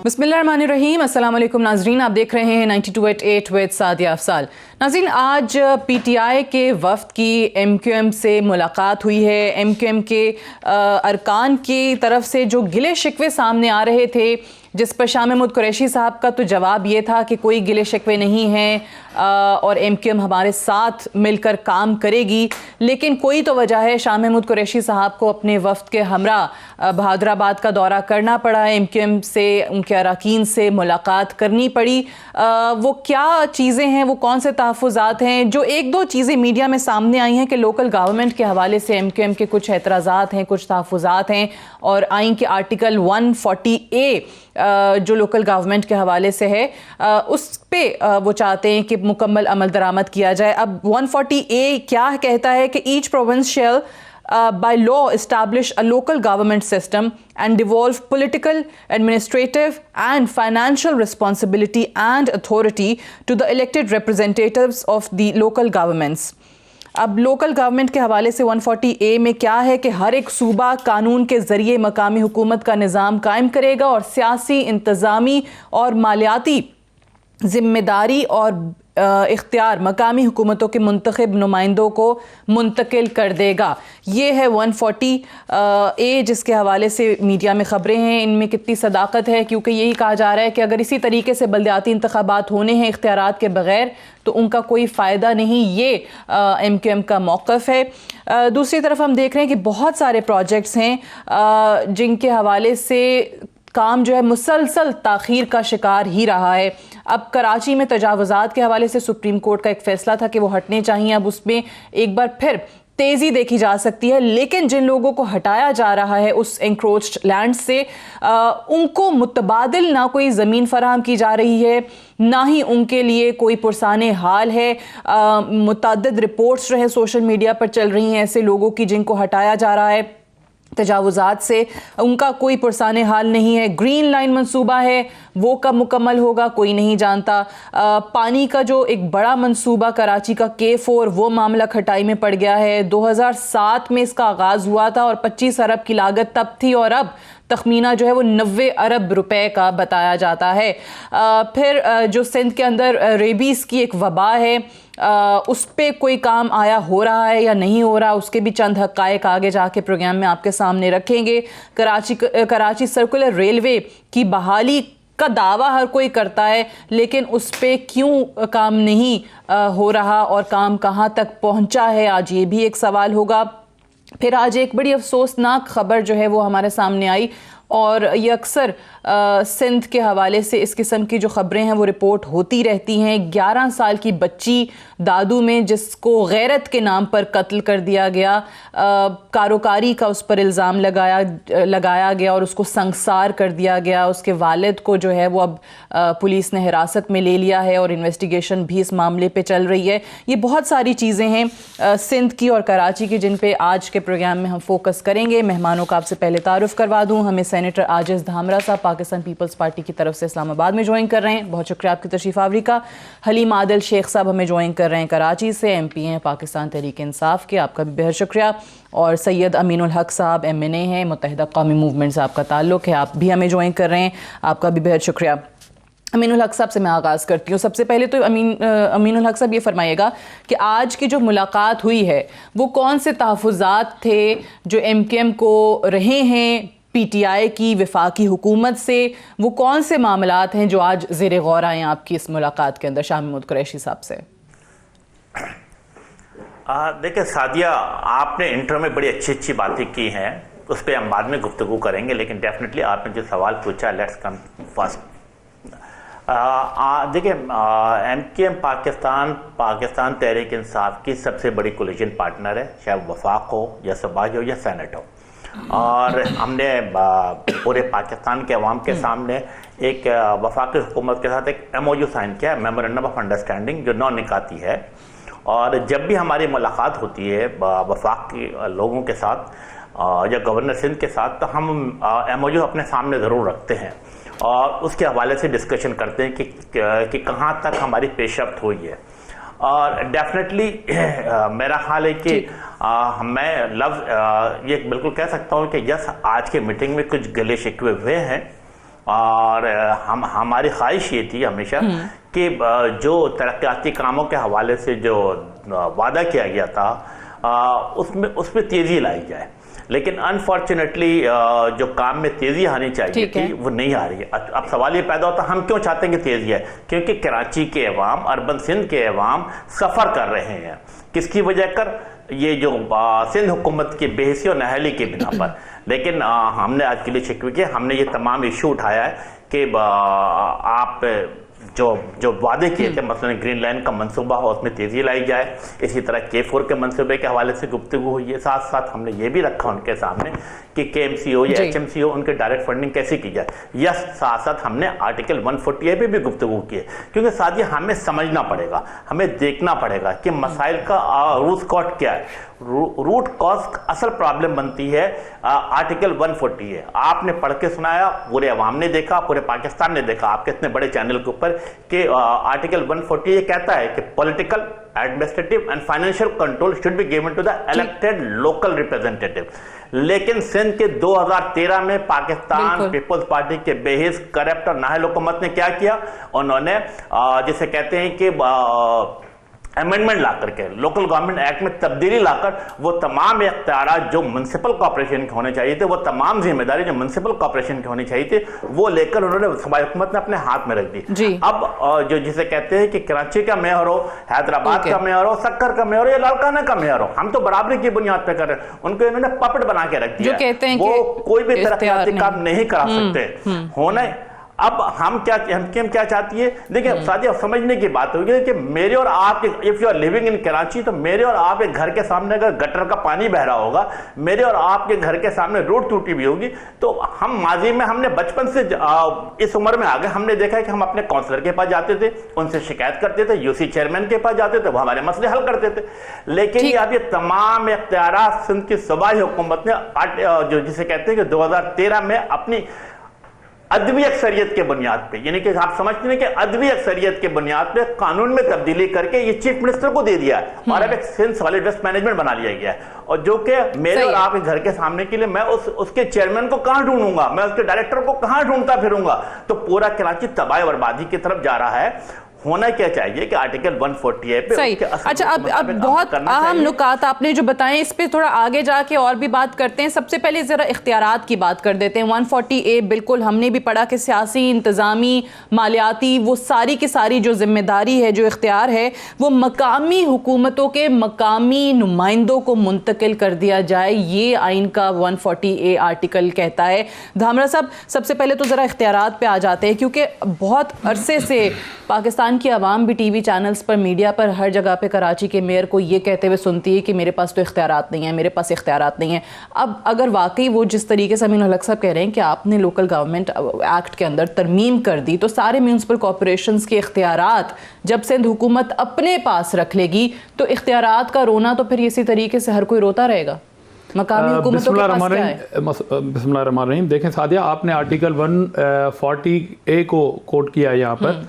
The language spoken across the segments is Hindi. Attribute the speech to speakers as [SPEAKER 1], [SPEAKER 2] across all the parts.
[SPEAKER 1] बिस्मिल्लाहिर्रहमानिर्रहीम। अस्सलाम वालेकुम नाजरीन, आप देख रहे हैं 92.8 विद सादिया अफसाल। नाजरीन, आज पीटीआई के वफ़द की एमक्यूएम से मुलाकात हुई है। एमक्यूएम के अरकान की तरफ से जो गिले शिकवे सामने आ रहे थे, जिस पर शाह महमूद कुरैशी साहब का तो जवाब ये था कि कोई गिले शिकवे नहीं हैं और एमक्यूएम हमारे साथ मिलकर काम करेगी, लेकिन कोई तो वजह है शाह महमूद कुरैशी साहब को अपने वफ़द के हमरा बहादुराबाद का दौरा करना पड़ा, एमक्यूएम से उनके अरकान से मुलाकात करनी पड़ी। वो क्या चीज़ें हैं, वो कौन से तहफ़्फ़ुज़ात हैं? जो एक दो चीज़ें मीडिया में सामने आई हैं कि लोकल गवर्नमेंट के हवाले से एमक्यूएम के कुछ एतराज़ात हैं, कुछ तहफ़्फ़ुज़ात हैं, और आइन के आर्टिकल 140A जो लोकल गवर्नमेंट के हवाले से है, उस पे वो चाहते हैं कि मुकम्मल अमल दरामद किया जाए। अब 140A क्या कहता है कि each province shall by law establish a local government system and devolve political, administrative and financial responsibility and authority to the elected representatives of the local governments. अब लोकल गवर्नमेंट के हवाले से 140A में क्या है कि हर एक सूबा कानून के ज़रिए मकामी हुकूमत का निज़ाम कायम करेगा और सियासी, इंतज़ामी और मालियाती ज़िम्मेदारी और इख्तियार मकामी हुकूमतों के मुंतखब नुमाइंदों को मुंतकिल कर देगा। ये है 140A जिसके हवाले से मीडिया में ख़बरें हैं। इनमें कितनी सदाकत है, क्योंकि यही कहा जा रहा है कि अगर इसी तरीके से बल्दियाती इंतखाबात होने हैं इख्तियारात के बग़ैर तो उनका कोई फ़ायदा नहीं। ये एमक्यूएम का मौक़िफ़ है। दूसरी तरफ हम देख रहे हैं कि बहुत सारे प्रोजेक्ट्स हैं जिनके हवाले से काम जो है मुसलसल ताख़ीर का शिकार ही रहा है। अब कराची में तजावुज़ात के हवाले से सुप्रीम कोर्ट का एक फ़ैसला था कि वो हटने चाहिए, अब उसमें एक बार फिर तेज़ी देखी जा सकती है, लेकिन जिन लोगों को हटाया जा रहा है उस एंक्रोच्ड लैंड से, उनको मुतबादिल ना कोई ज़मीन फराहम की जा रही है, ना ही उनके लिए कोई पुरसाने हाल है। मुतअद्दिद रिपोर्ट्स जो है सोशल मीडिया पर चल रही हैं ऐसे लोगों की जिनको हटाया जा रहा है तजावुज़ात से, उनका कोई पुरसाने हाल नहीं है। ग्रीन लाइन मंसूबा है, वो कब मुकम्मल होगा कोई नहीं जानता। पानी का जो एक बड़ा मंसूबा कराची का K4, वो मामला खटाई में पड़ गया है। 2007 में इसका आगाज़ हुआ था और 25 अरब की लागत तब थी, और अब तखमीना जो है वो 90 अरब रुपए का बताया जाता है। फिर जो सिंध के अंदर रेबीज़ की एक वबा है, उस पे कोई काम आया हो रहा है या नहीं हो रहा, उसके भी चंद हक़ाइक़ आगे जाके प्रोग्राम में आपके सामने रखेंगे। कराची सर्कुलर रेलवे की बहाली का दावा हर कोई करता है, लेकिन उस पे क्यों काम नहीं हो रहा और काम कहाँ तक पहुँचा है, आज ये भी एक सवाल होगा। फिर आज एक बड़ी अफसोसनाक ख़बर जो है वो हमारे सामने आई, और ये अक्सर सिंध के हवाले से इस किस्म की जो ख़बरें हैं वो रिपोर्ट होती रहती हैं। 11 साल की बच्ची दादू में, जिसको गैरत के नाम पर कत्ल कर दिया गया, कारोकारी का उस पर इल्ज़ाम लगाया गया और उसको संगसार कर दिया गया। उसके वालिद को जो है वो अब पुलिस ने हिरासत में ले लिया है और इन्वेस्टिगेशन भी इस मामले पे चल रही है। ये बहुत सारी चीज़ें हैं सिंध की और कराची की जिन पे आज के प्रोग्राम में हम फोकस करेंगे। मेहमानों का आपसे पहले तारुफ़ करवा दूँ, हमें सेनेटर आजिज़ धामरा साहब पाकिस्तान पीपल्स पार्टी की तरफ से इस्लामाबाद में ज्वाइन कर रहे हैं, बहुत शुक्रिया आपकी तशरीफ़ आवरी का। हलीम आदिल शेख साहब हमें ज्वाइन कर रहे हैं कराची से, MP हैं पाकिस्तान तहरीक इंसाफ के, आपका भी बेहद शुक्रिया। और सैयद अमीनुल हक साहब MNA हैं, मुत्तहिदा कौमी मूवमेंट से आपका ताल्लुक़ है, आप भी हमें ज्वाइन कर रहे हैं, आपका भी बेहद शुक्रिया। अमीनुल हक साहब से मैं आगाज़ करती हूँ। सबसे पहले तो अमीनुल हक साहब ये फरमाइएगा कि आज की जो मुलाकात हुई है वो कौन से तहफ़्फ़ुज़ात थे जो MKM को रहे हैं PTI की वफाकी हुकूमत से, वो कौन से मामलात हैं जो आज ज़ेरे गौर आए आपकी इस मुलाकात के अंदर शाह महमूद कुरैशी साहब से?
[SPEAKER 2] देखिए सादिया, आपने इंट्रो में बड़ी अच्छी अच्छी बातें की हैं, उस पर हम बाद में गुफ्तगू करेंगे, लेकिन डेफिनेटली आपने जो सवाल पूछा, लेट्स कम फर्स्ट। देखिए MKM पाकिस्तान तहरीक इंसाफ की सबसे बड़ी कोलिशन पार्टनर है, चाहे वफाक हो या सबाज हो या सेनेट हो, और हमने पूरे पाकिस्तान के अवाम के सामने एक वफाकी हुकूमत के साथ एक MOU साइन किया, मेमोरेंडम ऑफ अंडरस्टैंडिंग, जो 9 निकाती है। और जब भी हमारी मुलाकात होती है वफाक के लोगों के साथ या गवर्नर सिंध के साथ, तो हम MOU अपने सामने ज़रूर रखते हैं और उसके हवाले से डिस्कशन करते हैं कि कहाँ तक हमारी पेशरफ्त हुई है। और डेफिनेटली मेरा ख्याल है कि मैं ये बिल्कुल कह सकता हूँ कि यस, आज के मीटिंग में कुछ गले शिकवे हुए हैं, और हमारी ख्वाहिश ये थी हमेशा कि जो तरक्याती कामों के हवाले से जो वादा किया गया था उसमें तेज़ी लाई जाए, लेकिन अनफॉर्चुनेटली जो काम में तेज़ी आनी चाहिए थी वो नहीं आ रही है। अब सवाल ये पैदा होता है हम क्यों चाहते हैं कि तेज़ी है, क्योंकि कराची के अवाम, अर्बन सिंध के अवाम सफ़र कर रहे हैं। किसकी वजह कर? ये जो सिंध हुकूमत की बेहसी और नाअहली के बिना पर। लेकिन हमने आज के लिए शिकवे किया, हमने ये तमाम इशू उठाया है कि आप जो वादे किए थे, मसलन ग्रीन लाइन का मंसूबा हो उसमें तेज़ी लाई जाए, इसी तरह K4 के मंसूबे के हवाले से गुफ्तगू हुई है। साथ साथ हमने ये भी रखा उनके सामने कि KMCO या HMCO उनके डायरेक्ट फंडिंग कैसे की जाए, या साथ साथ हमने आर्टिकल 140A पे भी गुफ्तगू की है। क्योंकि साथ ही हमें समझना पड़ेगा, हमें देखना पड़ेगा कि मसाइल का रूट कॉज क्या है। रूट कॉज असल प्रॉब्लम बनती है आर्टिकल 140A। आपने पढ़ के सुनाया, पूरे अवाम ने देखा, पूरे पाकिस्तान ने देखा आपके इतने बड़े चैनल के ऊपर कि आर्टिकल 140A कहता है कि political, administrative and financial control should be given to the elected local representative. लेकिन सिंध के 2013 में पाकिस्तान पीपल्स पार्टी के बेहिस, करप्ट और नाअहल हुकूमत ने क्या किया? उन्होंने जिसे कहते हैं कि अमेंडमेंट ला करके, लोकल गवर्नमेंट एक्ट में तब्दीली लाकर वो तमाम इख्तियार जो म्युनिसिपल कॉर्पोरेशन के होने चाहिए थे, वो तमाम जिम्मेदारी जो म्युनिसिपल कॉर्पोरेशन की होनी चाहिए थी, वो लेकर उन्होंने सूबाई हुकूमत ने अपने हाथ में रख दी। अब जो जिसे कहते हैं कि कराची का मेयर हो, हैदराबाद का मेयर हो, सक्कर का मेयर हो या लालकाना का मेयर हो, हम तो बराबरी की बुनियाद पर कर रहे हैं, उनको इन्होंने पपट बना के रख दिया। वो कोई भी तरक्याती काम नहीं करा सकते होने। अब हम क्या चाहती है? देखिए साथिया, समझने की बात होगी कि मेरे और आपके, if you are living in Karachi, तो मेरे और आपके घर के सामने अगर गटर का पानी बह रहा होगा, मेरे और आपके घर के सामने रोड टूटी भी होगी, तो हम माजी में, हमने बचपन से इस उम्र में आ गए, हमने देखा है कि हम अपने काउंसलर के पास जाते थे, उनसे शिकायत करते थे, यूसी चेयरमैन के पास जाते थे, वो हमारे मसले हल करते थे। लेकिन अब ये तमाम इख्तियार सिंध की सूबाई हुकूमत ने जो जिसे कहते हैं कि 2013 में अपनी अदबी अक्सरियत के बुनियाद पे, यानी कि आप समझते हैं कि अदबी अक्सरियत के बुनियाद पे कानून में तब्दीली करके ये चीफ मिनिस्टर को दे दिया है और अब एक सिंध सॉलिड वेस्ट मैनेजमेंट बना लिया गया है। और जो कि मेरे और आपके घर के सामने के लिए मैं उसके चेयरमैन को कहां ढूंढूंगा, मैं उसके डायरेक्टर को कहां ढूंढता फिरूंगा? तो पूरा कराची तबाही बर्बादी की तरफ जा रहा है। होना क्या चाहिए कि आर्टिकल 140A पे
[SPEAKER 1] सही। अच्छा, अब बहुत अहम नुकात आपने जो बताएं, इस पे थोड़ा आगे जाके और भी बात करते हैं। सबसे पहले जरा इख्तियारात की बात कर देते हैं। 140A बिल्कुल हमने भी पढ़ा कि सियासी, इंतजामी, मालियाती, वो सारी की सारी जो जिम्मेदारी है, जो इख्तियार है, वो मकामी हुकूमतों के मकामी नुमाइंदों को मुंतकिल कर दिया जाए, ये आइन का 140A आर्टिकल कहता है। धामरा साहब, सबसे पहले तो जरा इख्तियारात पे आ जाते हैं, क्योंकि बहुत अरसे से पाकिस्तान की आवाम भी टीवी चैनल्स पर, मीडिया पर, हर जगह पे कराची के मेयर को ये कहते हुए सुनती है कि मेरे पास तो इख्तियारात नहीं है, मेरे पास इख्तियारात नहीं है। अब अगर वाकई वो जिस तरीके से अमीन हक साहब कह रहे हैं कि आपने लोकल गवर्नमेंट एक्ट के अंदर तरमीम कर दी, तो सारे म्यूनसिपल कॉर्पोरेशंस के इख्तियारात जब सिंध हुकूमत अपने पास रख लेगी, तो इख्तियारात का रोना तो फिर इसी तरीके से हर कोई रोता रहेगा। मकामी हुकूमतों के पास क्या है?
[SPEAKER 3] बिस्मिल्लाहिर्रहमानिर्रहीम। देखें सादिया, आपने आर्टिकल 140A को कोट किया है यहाँ पर,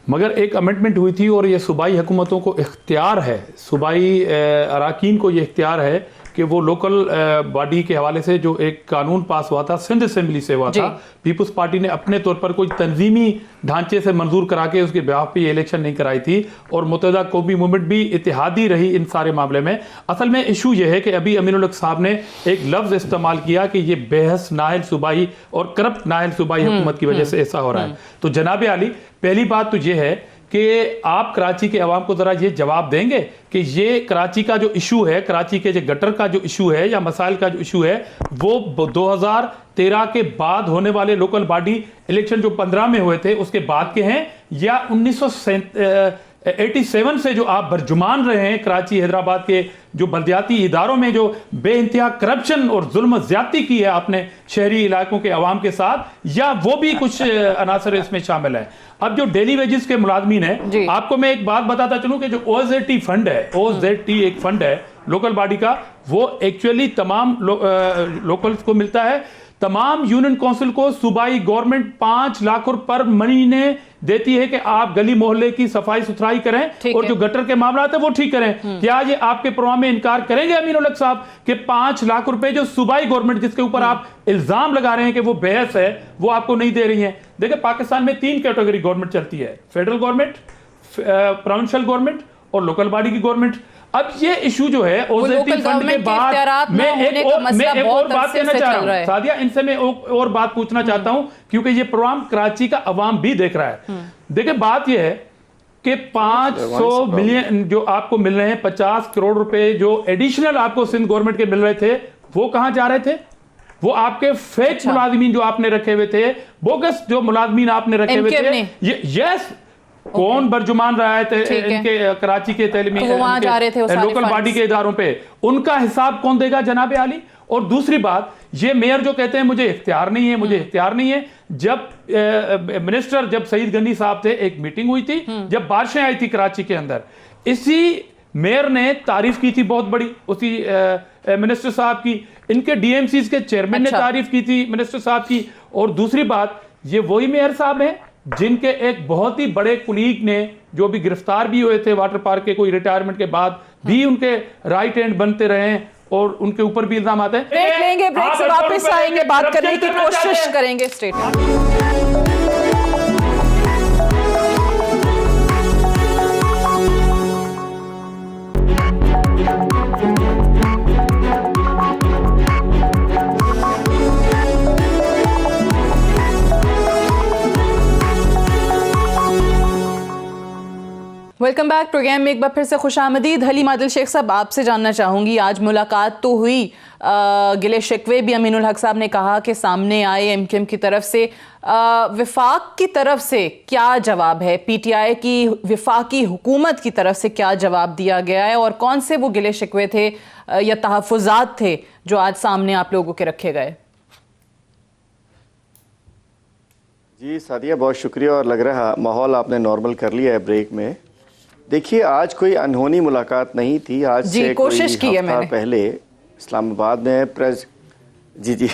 [SPEAKER 3] मगर एक अमेंडमेंट हुई थी और ये सूबाई हुकूमतों को इख्तियार है, सूबाई अराकीन को ये इख्तियार है कि वो लोकल बॉडी के हवाले से जो एक कानून पास हुआ था, सिंध असेंबली से हुआ था, पीपल्स पार्टी ने अपने तौर पर कोई तंजीमी ढांचे से मंजूर करा के उसके बिहाफ पे इलेक्शन नहीं कराई थी, और मुत्तहदा कौमी मूवमेंट भी इत्तेहादी रही इन सारे मामले में। असल में इशू ये है कि अभी अमीनुल हक साहब ने एक लफ्ज़ इस्तेमाल किया कि ये बेहस नाअहल सूबाई और करप्ट नाअहल सूबाई हुकूमत की वजह से ऐसा हो रहा है। तो जनाब आली, पहली बात तो ये है कि आप कराची के अवाम को ज़रा ये जवाब देंगे कि ये कराची का जो इशू है, कराची के जो गटर का जो इशू है या मसाइल का जो इशू है, वो 2013 के बाद होने वाले लोकल बॉडी इलेक्शन जो 15 में हुए थे उसके बाद के हैं, या 1987 से जो आप बरजुमान रहे हैं कराची हैदराबाद के जो बल्दियाती इदारों में जो बेइंतहा करप्शन और जुल्म ज्यादती की है आपने शहरी इलाकों के अवाम के साथ, या वो भी कुछ अनासर इसमें शामिल है? अब जो डेली वेजेस के मुलाजमीन है, आपको मैं एक बात बताता चलूं कि जो OZT फंड है, OZT एक फंड है लोकल बॉडी का, वो एक्चुअली तमाम लोकल्स को मिलता है। तमाम यूनियन काउंसिल को सूबाई गवर्नमेंट 5 लाख रुपए पर महीने देती है कि आप गली मोहल्ले की सफाई सुथराई करें और जो गटर के मामला है वो ठीक करें। क्या ये आपके प्रोग्राम में इनकार करेंगे अमीन उल हक साहब कि 5 लाख रुपए जो सूबाई गवर्नमेंट जिसके ऊपर आप इल्जाम लगा रहे हैं कि वो बेहस है, वो आपको नहीं दे रही है? देखिए, पाकिस्तान में 3 कैटेगरी गवर्नमेंट चलती है, फेडरल गवर्नमेंट, प्रोविंशियल गवर्नमेंट और लोकल बॉडी की गवर्नमेंट। अब ये इशू जो है ओजेटी फंड के बाद मैं एक और बात कहना चाह रहा हूँ सादिया, इनसे मैं और बात पूछना चाहता हूँ क्योंकि ये प्रोग्राम कराची का अवाम भी देख रहा है। देखिए, बात ये है कि 500 मिलियन जो आपको मिल रहे हैं, 50 करोड़ रुपए जो एडिशनल आपको सिंध गवर्नमेंट के मिल रहे थे, वो कहां जा रहे थे? वो आपके फेक मुलाजमीन जो आपने रखे हुए थे, बोगस जो मुलाजमीन आपने रखे हुए थे, यस, कौन बर्जुमान रहा है इनके कराची के तैलीमी लोकल बॉडी के इदारों पे, उनका हिसाब कौन देगा जनाब आली? और दूसरी बात, ये मेयर जो कहते हैं मुझे इख्तियार नहीं है, मुझे इख्तियार नहीं है, जब मिनिस्टर जब सईद गनी साहब थे, एक मीटिंग हुई थी जब बारिशें आई थी कराची के अंदर, इसी मेयर ने तारीफ की थी बहुत बड़ी उसी मिनिस्टर साहब की, इनके डीएमसीज के चेयरमैन ने तारीफ की थी मिनिस्टर साहब की। और दूसरी बात, ये वही मेयर साहब हैं जिनके एक बहुत ही बड़े कुलीग ने, जो भी गिरफ्तार भी हुए थे वाटर पार्क के कोई रिटायरमेंट के बाद, भी उनके राइट हैंड बनते रहे हैं और उनके ऊपर भी इल्जाम आते हैं।
[SPEAKER 1] ब्रेक लेंगे, ब्रेक से वापस आएंगे, बात करने की कोशिश करेंगे स्टेट। Welcome back. प्रोग्राम में एक बार फिर से खुशामदीद। हलीम आदिल शेख साहब, आपसे जानना चाहूँगी, आज मुलाकात तो हुई, गिले शिकवे भी अमीन उल हक साहब ने कहा कि सामने आए एमक्यूएम की तरफ से, विफाक की तरफ से क्या जवाब है? पीटीआई की विफाकी हुकूमत की तरफ से क्या जवाब दिया गया है और कौन से वो गिले शिकवे थे या तहफ़्फ़ुज़ात थे जो आज सामने आप लोगों के रखे गए?
[SPEAKER 4] जी सादिया, बहुत शुक्रिया, और लग रहा माहौल आपने नॉर्मल कर लिया है ब्रेक में। देखिए, आज कोई अनहोनी मुलाकात नहीं थी। आज से कोशिश की है मैंने पहले इस्लामाबाद में जी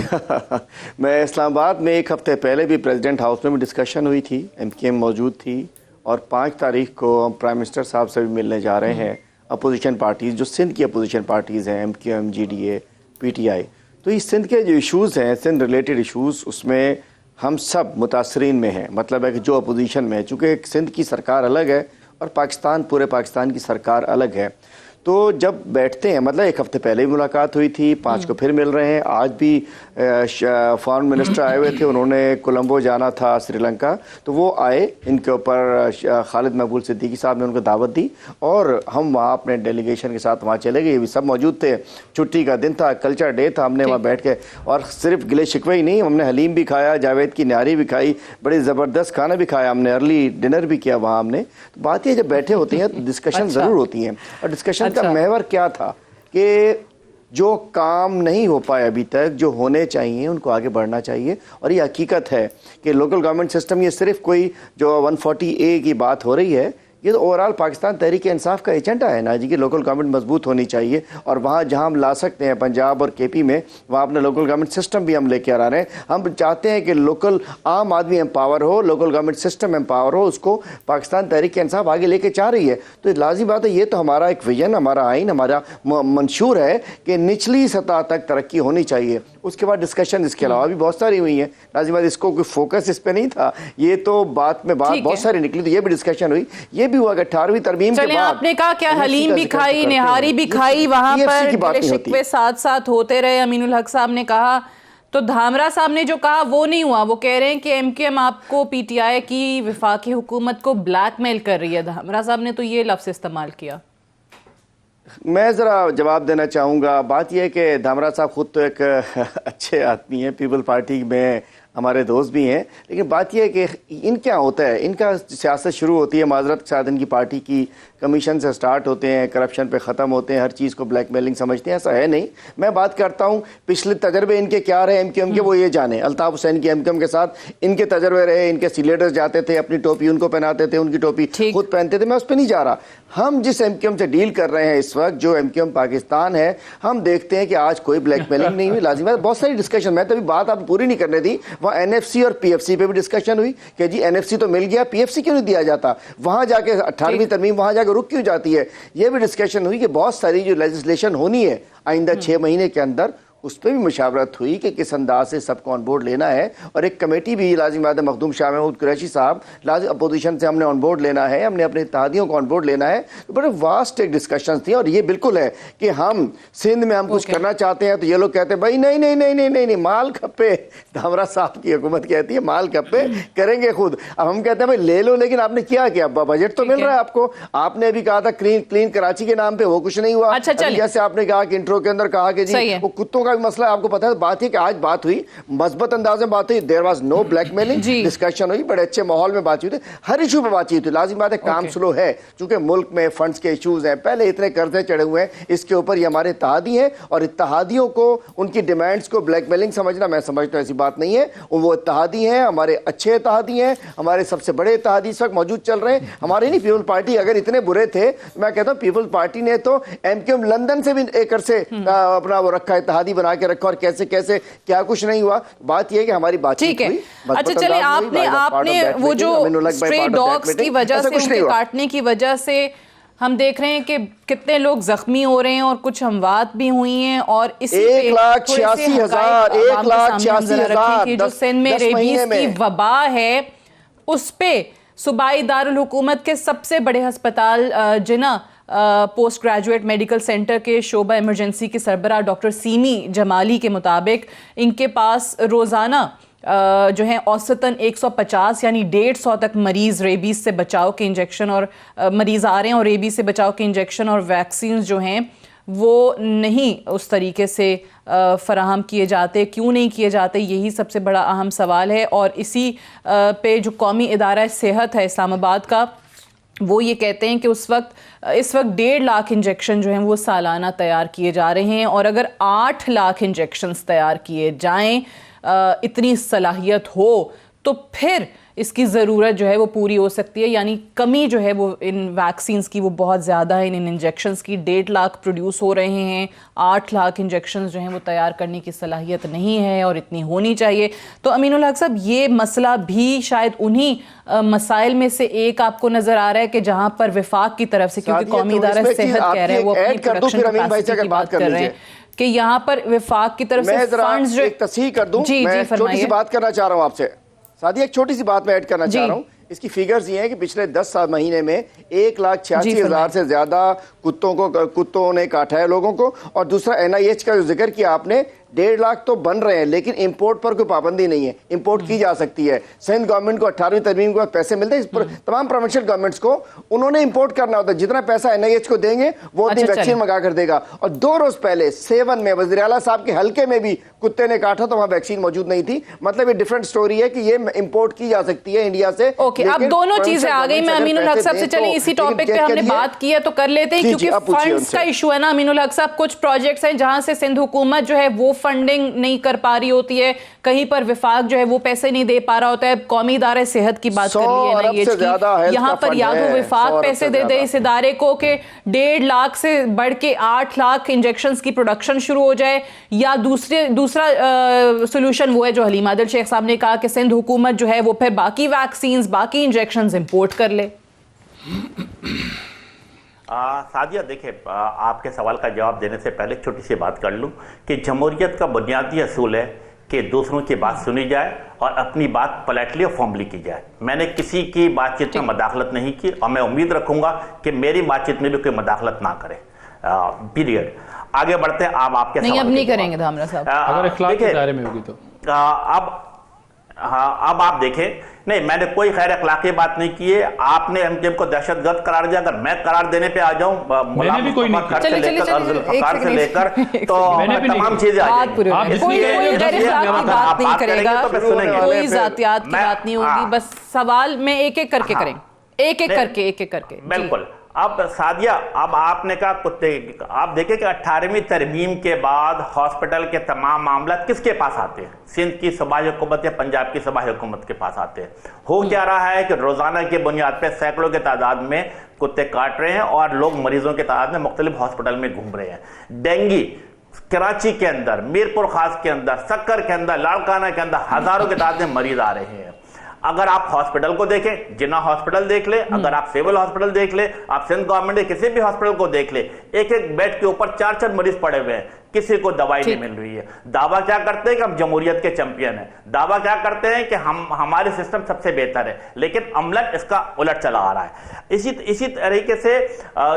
[SPEAKER 4] मैं इस्लामाबाद में एक हफ्ते पहले भी प्रेसिडेंट हाउस में भी डिस्कशन हुई थी, एमक्यूएम मौजूद थी, और 5 तारीख को हम प्राइम मिनिस्टर साहब से भी मिलने जा रहे हैं। अपोजिशन पार्टीज़ जो सिंध की अपोजिशन पार्टीज़ हैं, एमक्यूएम, जीडीए, पीटीआई, तो इस सिंध के जो इशूज़ हैं, सिंध रिलेटेड इशूज़, उसमें हम सब मुतासरीन में हैं। मतलब है कि जो अपोजिशन में है, चूँकि सिंध की सरकार अलग है और पाकिस्तान, पूरे पाकिस्तान की सरकार अलग है, तो जब बैठते हैं, मतलब एक हफ्ते पहले भी मुलाकात हुई थी, 5 को फिर मिल रहे हैं। आज भी फॉरेन मिनिस्टर आए हुए थे, उन्होंने कोलंबो जाना था श्रीलंका, तो वो आए, इनके ऊपर खालिद महबूब सिद्दीकी साहब ने उनको दावत दी और हम वहाँ अपने डेलीगेशन के साथ वहाँ चले गए। ये भी सब मौजूद थे, छुट्टी का दिन था, कल्चर डे था, हमने वहाँ बैठ के, और सिर्फ गिले शिकवे ही नहीं, हमने हलीम भी खाया, जावेद की न्यारी भी खाई, बड़ी ज़बरदस्त खाना भी खाया हमने, अर्ली डिनर भी किया वहाँ हमने। तो बात ये, जब बैठे होते हैं तो डिस्कशन ज़रूर होती हैं, और डिस्कशन का महवर क्या था कि जो काम नहीं हो पाए अभी तक, जो होने चाहिए, उनको आगे बढ़ना चाहिए। और ये हकीकत है कि लोकल गवर्नमेंट सिस्टम, ये सिर्फ कोई जो 140A की बात हो रही है, ये तो ओवरऑल पाकिस्तान तहरीक इंसाफ का एजेंडा है ना जी, कि लोकल गवर्नमेंट मजबूत होनी चाहिए, और वहाँ जहाँ हम ला सकते हैं, पंजाब और केपी में, वहाँ अपने लोकल गवर्नमेंट सिस्टम भी हम लेके आ रहे हैं। हम चाहते हैं कि लोकल आम आदमी एम्पावर हो, लोकल गवर्नमेंट सिस्टम एम्पावर हो, उसको पाकिस्तान तहरीक इंसाफ आगे लेके चाह रही है। तो लाजी बात है, ये तो हमारा एक विजन, हमारा आइन, हमारा मंशूर है कि निचली सतह तक तरक्की होनी चाहिए। उसके बाद डिस्कशन इसके अलावा भी बहुत सारी हुई हैं, लाजी बात, इसको कोई फोकस इस पर नहीं था, ये तो बात में बात बहुत सारी निकली, तो ये भी डिस्कशन हुई। ये भी हुआ कि 18वीं तरमीम के बाद
[SPEAKER 1] आपने कहा क्या हलीम भी खाई, निहारी भी खाई, वहां पर गिले शिकवे साथ साथ होते रहे, अमीन उल हक साहब ने कहा। तो धामरा साहब ने जो कहा वो नहीं हुआ, वो कह रहे हैं कि एमक्यूएम आपको, पीटीआई की विफाकी हुकूमत को ब्लैकमेल कर रही है। धामरा साहब ने तो ये लफ्ज़ इस्तेमाल किया।
[SPEAKER 4] मैं ज़रा जवाब देना चाहूँगा। बात यह है कि धामरा साहब खुद तो एक अच्छे आदमी हैं, पीपल पार्टी में हमारे दोस्त भी हैं, लेकिन बात यह है कि इन क्या होता है, इनका सियासत शुरू होती है माजरत के साथ, इनकी पार्टी की कमीशन से स्टार्ट होते हैं, करप्शन पे ख़त्म होते हैं, हर चीज़ को ब्लैकमेलिंग समझते हैं, ऐसा है नहीं। मैं बात करता हूँ पिछले तजर्बे इनके क्या रहे एमक्यूएम के, वो ये जाने। अल्ताफ़ हुसैन के एमक्यूएम के साथ इनके तजर्बे रहे, इनके सीलेटर्स जाते थे, अपनी टोपी उनको पहनाते थे, उनकी टोपी खुद पहनते थे, मैं उस पर नहीं जा रहा। हम जिस एमक्यूएम से डील कर रहे हैं इस वक्त, जो एमक्यूएम पाकिस्तान है, हम देखते हैं कि आज कोई ब्लैकमेलिंग नहीं हुई। लाजिम है, बहुत सारी डिस्कशन, मैं तभी बात आप पूरी नहीं करने दी, वहाँ एनएफसी और पीएफसी पे भी डिस्कशन हुई कि जी एनएफसी तो मिल गया, पीएफसी क्यों नहीं दिया जाता, वहाँ जाके 18वीं तरमीम वहाँ जाके रुक क्यों जाती है। ये भी डिस्कशन हुई कि बहुत सारी जो लेजिस्लेशन होनी है आइंदा 6 महीने के अंदर, उस पर भी मुशावरत हुई कि किस अंदाज से सबको ऑन बोर्ड लेना है। और एक कमेटी भी लाजिम बात है, मखदूम शाह महमूद कुरैशी साहब, लाजिम अपोजिशन से हमने ऑन बोर्ड लेना है, हमने अपने इत्तेहादियों को ऑन बोर्ड लेना है। तो बड़े वास्ट एक डिस्कशन थी। और ये बिल्कुल है कि हम सिंध में हम कुछ करना चाहते हैं तो ये लोग कहते हैं भाई नहीं नहीं नहीं नहीं नहीं नहीं, माल खप्पे, धामरा साहब की हुकूमत कहती है माल खप्पे करेंगे खुद। अब हम कहते हैं भाई ले लो, लेकिन आपने किया क्या, बजट तो मिल रहा है आपको। आपने अभी कहा था क्लीन कराची के नाम पे, वो कुछ नहीं हुआ। जैसे आपने कहा कि इंट्रो के अंदर कहा कि जी वो कुत्तों का भी मसला है, आपको पता है। बात है कि आज बात हुई, मजबूत अंदाज में बात हुई, there was no blackmailing, discussion हुई, बड़े अच्छे माहौल में बात हुई थी, हर इशू पे बातचीत हुई। लाजिम बात है काम स्लो है क्योंकि मुल्क में फंड्स के इश्यूज हैं, पहले इतने कर्जे चढ़े हुए हैं, इसके ऊपर ये हमारे इत्तेहादी हैं और इत्तेहादियों को उनकी डिमांड्स को ब्लैकमेलिंग समझना, मैं समझता हूँ ऐसी बात नहीं है। वो इत्तेहादी हैं, हमारे अच्छे इत्तेहादी हैं, हमारे सबसे बड़े इत्तेहादी इस वक्त मौजूद चल रहे हैं। हमारी नहीं, पीपल्स पार्टी अगर इतने बुरे थे, मैं कहता हूँ पीपल्स पार्टी ने तो एमक्यूएम लंदन से भी एक अरसे अपना वो रखा, इत्तेहादी बना के रखा, और कैसे कैसे क्या कुछ नहीं हुआ। बात यह है कि हमारी बातचीत हुई।
[SPEAKER 1] अच्छा चलिए, आपने वो जो स्ट्रे डॉग्स की वजह से, उनके काटने की वजह से हम देख रहे हैं कि कितने लोग जख्मी हो रहे हैं और कुछ हमवात भी हुई हैं। और इसी
[SPEAKER 4] 1,86,000
[SPEAKER 1] की जो सिंध में रेबीज की वबा है, उस पे सूबाई दारुल हुकूमत के सबसे बड़े अस्पताल जिना पोस्ट ग्रेजुएट मेडिकल सेंटर के शोबा इमरजेंसी के सरबराह डॉक्टर सीमी जमाली के मुताबिक इनके पास रोज़ाना जो है औसतन 150 यानी 150 तक मरीज़ रेबीज़ से बचाव के इंजेक्शन और मरीज़ आ रहे हैं, और रेबीज़ से बचाव के इंजेक्शन और वैक्सीन जो हैं वो नहीं उस तरीके से फराहम किए जाते। क्यों नहीं किए जाते, यही सबसे बड़ा अहम सवाल है। और इसी पे जो कौमी इदारा सेहत है इस्लामाबाद का, वो ये कहते हैं कि इस वक्त 1.5 लाख इंजेक्शन जो हैं वो सालाना तैयार किए जा रहे हैं, और अगर 8 लाख इंजेक्शन्स तैयार किए जाएं, इतनी सलाहियत हो, तो फिर इसकी ज़रूरत जो है वो पूरी हो सकती है। यानी कमी जो है वो इन वैक्सीन्स की वो बहुत ज़्यादा है, इन इंजेक्शन्स की। 1.5 लाख प्रोड्यूस हो रहे हैं, 8 लाख इंजेक्शन्स जो हैं वो तैयार करने की सलाहियत नहीं है, और इतनी होनी चाहिए। तो अमीनुल हक साहब, ये मसला भी शायद उन्हीं मसाइल में से एक आपको नज़र आ रहा है कि जहाँ पर विफाक की तरफ से, क्योंकि कौमी इदारा सेहत कह रहे हैं, वो अपनी प्रोडक्शन कैपेसिटी की बात कर रहे हैं कि यहाँ पर विफाक की तरफ से फंड्स जो,
[SPEAKER 4] एक तस्हीह कर दूं, मैं छोटी सी बात करना चाह रहा हूँ आपसे सादिया, एक छोटी सी बात मैं ऐड करना चाह रहा हूँ। इसकी फिगर्स ये हैं कि पिछले 10 महीने में 1,86,000 से ज्यादा कुत्तों ने काटा है लोगों को। और दूसरा NIH का जो जिक्र किया आपने, 1.5 लाख तो बन रहे हैं, लेकिन इंपोर्ट पर कोई पाबंदी नहीं है, इंपोर्ट की जा सकती है। सिंध गवर्नमेंट को 18वीं तरमीम के बाद पैसे मिलते हैं, तमाम प्रोविंशियल गवर्नमेंट्स को उन्होंने इंपोर्ट करना होता है। जितना पैसा NIH को देंगे वो उतनी वैक्सीन मंगा कर देगा। और 2 रोज पहले 7 में वज़ीर आला साहब के हल्के में भी कुत्ते ने काटा तो वहां वैक्सीन मौजूद नहीं थी। मतलब ये डिफरेंट स्टोरी है कि ये इंपोर्ट की जा सकती है इंडिया से।
[SPEAKER 1] अब दोनों चीजें आ गई। मैं अमीनुल हक साहब से, चलिए इसी टॉपिक पे हमने बात की है तो कर लेते हैं, क्योंकि फंड्स का इशू है ना अमीनुल हक साहब। कुछ प्रोजेक्ट्स हैं जहां से सिंध हुकूमत जो है वो फंडिंग नहीं कर पा रही होती है, कहीं पर विफाक जो है वो पैसे नहीं दे पा रहा होता है। कौमी इदारे सेहत की बात कर ली है NIH की, यहाँ पर या तो विफाक पैसे दे दे इस इदारे को कि 1.5 लाख से बढ़ के 8 लाख इंजेक्शंस की प्रोडक्शन शुरू हो जाए, या दूसरा सोल्यूशन वो है जो हलीम आदिल शेख साहब ने कहा कि सिंध हुकूमत जो है वो फिर बाकी वैक्सीन्स, बाकी इंजेक्शंस इंपोर्ट कर ले।
[SPEAKER 2] सादिया, देखिए, आपके सवाल का जवाब देने से पहले छोटी सी बात कर लूं कि जमहूरियत का बुनियादी असूल है कि दूसरों की बात सुनी जाए और अपनी बात पोलाइटली और फॉर्मली की जाए। मैंने किसी की बातचीत में मदाखलत नहीं की, और मैं उम्मीद रखूंगा कि मेरी बातचीत में भी कोई मदाखलत ना करे। पीरियड। आगे बढ़ते हैं। आपके
[SPEAKER 1] नहीं, अब नहीं करेंगे धामरा साहब,
[SPEAKER 3] अगर इखलाक के दायरे में होगी तो।
[SPEAKER 2] अब आप देखें, नहीं, मैंने कोई खैर अखलाकी बात नहीं की है। आपने एमकेएम को दहशतगर्द करार दिया। अगर मैं करार देने पे आ जाऊं,
[SPEAKER 3] मैंने भी कोई नहीं
[SPEAKER 2] खर से लेकर तो तमाम चीजें आ जाएंगी।
[SPEAKER 1] कोई जातियात की बात नहीं होगी, बस सवाल में एक एक करके करें, एक एक करके।
[SPEAKER 2] बिल्कुल। अब सादिया, अब आपने कहा कुत्ते, आप देखें कि 18वीं तरमीम के बाद हॉस्पिटल के तमाम मामला किसके पास आते हैं? सिंध की सूबाई हुकूमत या पंजाब की सूबाई हुकूमत के पास आते हैं। हो क्या रहा है कि रोजाना की बुनियाद पर सैकड़ों के तादाद में कुत्ते काट रहे हैं और लोग मरीजों के तादाद में मुख्तलिफ हॉस्पिटल में घूम रहे हैं। डेंगू कराची के अंदर, मीरपुर खास के अंदर, सक्कर के अंदर, लाड़काना के अंदर हजारों की तादाद में मरीज आ रहे हैं। अगर आप हॉस्पिटल को देखें, जिन्ना हॉस्पिटल देख ले, अगर आप सिविल हॉस्पिटल देख ले, आप सिंध गवर्नमेंट के किसी भी हॉस्पिटल को देख ले, एक एक बेड के ऊपर 4-4 मरीज पड़े हुए हैं, किसी को दवाई नहीं मिल रही है। दावा क्या करते हैं कि हम जमहूरियत के चैंपियन हैं, दावा क्या करते हैं कि हमारे सिस्टम सबसे बेहतर है, लेकिन अमलन इसका उलट चला आ रहा है। इसी तरीके से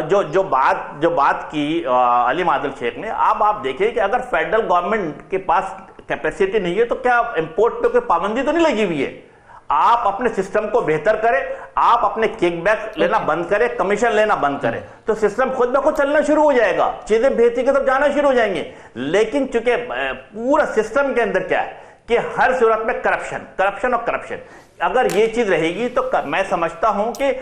[SPEAKER 2] जो बात की अली मादिल शेख ने, अब आप देखिए कि अगर फेडरल गवर्नमेंट के पास कैपेसिटी नहीं है तो क्या इंपोर्ट पे कोई पाबंदी तो नहीं लगी हुई है। आप अपने सिस्टम को बेहतर करें, आप अपने किकबैक लेना बंद करें, कमीशन लेना बंद करें, तो सिस्टम खुद ब खुद चलना शुरू हो जाएगा, चीजें बेहतरी की तरफ जाना शुरू हो जाएंगी। लेकिन चूंकि पूरा सिस्टम के अंदर क्या है कि हर सूरत में करप्शन, अगर ये चीज रहेगी तो मैं समझता हूं कि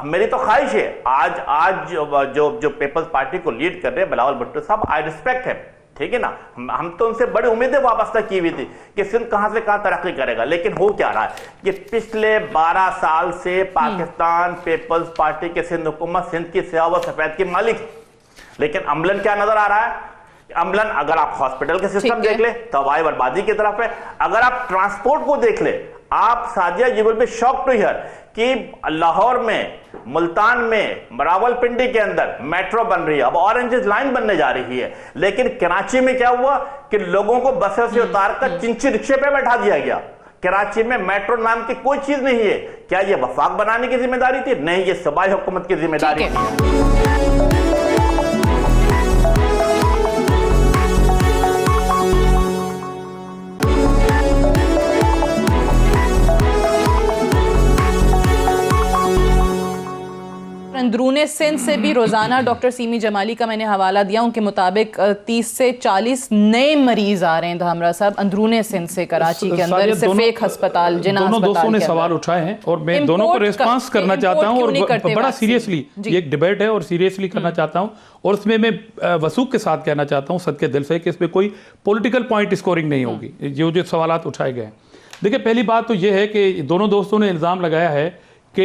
[SPEAKER 2] मेरी तो ख्वाहिश है, आज जो पीपल्स पार्टी को लीड कर रहे हैं बिलावल भुट्टो साहब, आई रिस्पेक्ट है, ठीक है ना, हम तो उनसे बड़ी उम्मीदें वाबस्ता की हुई थी कि सिंध कहां से कहां तरक्की करेगा। लेकिन हो क्या रहा है कि पिछले 12 साल से पाकिस्तान पीपल्स पार्टी के सिंध हुकूमत सिंध की सेवा व सफेद की मालिक, लेकिन अमलन क्या नजर आ रहा है? अमलन अगर आप हॉस्पिटल के सिस्टम देख ले, तबाही बर्बादी की तरफ है। अगर आप ट्रांसपोर्ट को देख ले, आप Sadia you will be shocked to hear कि लाहौर में, मुल्तान में, रावलपिंडी के अंदर मेट्रो बन रही है, अब ऑरेंज लाइन बनने जा रही है। लेकिन कराची में क्या हुआ कि लोगों को बसों से उतारकर चिंची रिक्शे पे बैठा दिया गया। कराची में मेट्रो नाम की कोई चीज नहीं है। क्या यह वफाक बनाने की जिम्मेदारी थी? नहीं, ये सूबाई हुकूमत की जिम्मेदारी थी।
[SPEAKER 1] अंदरूने सिंध से भी रोजाना डॉक्टर सीमी जमाली का मैंने हवाला दिया, उनके मुताबिक 30 से 40 नए मरीज आ रहे हैं धामरा साहब अंदरूने सिंध से कराची के अंदर, सिर्फ एक अस्पताल, जिना
[SPEAKER 3] दोनों दोस्तों ने सवाल उठाए हैं और मैं दोनों को रिस्पांस करना चाहता हूं और बड़ा सीरियसली, ये एक डिबेट है और सीरियसली करना चाहता हूं, और इसमें मैं वसूख के साथ कहना चाहता हूं सद के दिल से कि इसमें कोई पॉलिटिकल पॉइंट स्कोरिंग नहीं होगी। जो सवाल उठाए गए, देखिए पहली बात तो ये है कि दोनों दोस्तों ने इल्ज़ाम लगाया है कि